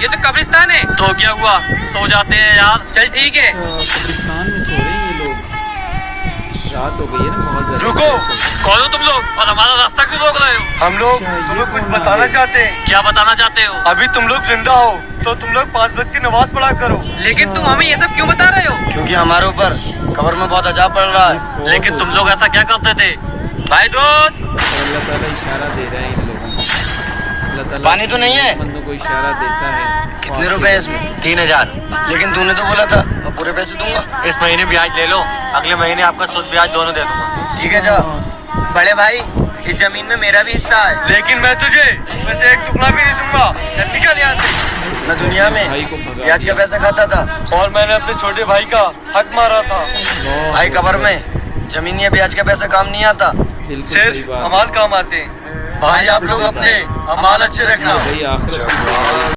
یہ تو قبرستان ہے. تو کیا ہوا, سو جاتے ہیں یار. چل ٹھیک ہے. قبرستان میں سو رہے ہیں یہ لوگ, رات ہو گئی ہے نا بہت زیادہ. رکو, کون ہو تم لوگ اور ہمارا راستہ کیوں روک رہے ہو؟ ہم لوگ تمہیں کچھ بتانا چاہتے ہیں. کیا بتانا چاہتے ہو؟ ابھی تم لوگ زندہ ہو تو تم لوگ 5 وقت کی نماز پڑھا کرو. لیکن تم ہمیں یہ سب کیوں بتا رہے ہو؟ کیونکہ ہمارے اوپر قبر میں بہت عذاب پڑ رہا ہے. لیکن تم لوگ ایسا کیا کرتے تھے بھائی دوست؟ اللہ تعالیٰ اشارہ دے رہا ہے ان لوگوں کو. اللہ تعالیٰ پانی تو نہیں ہے؟ بندوں کو اشارہ دیتا ہے. کتنے روپے ہیں اس میں؟ 3000. لیکن تم نے تو بولا تھا میں پورے پیسے دوں گا. اس مہینے بیاج لے لو, اگلے مہینے آپ کا سود بیاج دونوں دے دوں گا. ٹھیک ہے جا. بڑے بھائی, اس زمین میں میرا بھی حصہ ہے. لیکن میں تجھے اس میں سے ایک ٹکڑا بھی نہیں دوں گا. چل نکل یہاں سے. میں دنیا میں بھائی کو بھگا بیاج کا پیسہ کھاتا تھا اور میں نے اپنے چھوٹے بھائی کا حق مارا تھا. بھائی قبر میں زمین یا بیاج کا پیسہ کام نہیں آتا, بالکل صحیح صرف بات. امال کام آتے ہیں. بھائی آپ لوگ اپنے امال اچھے رکھنا. بھائی آخرت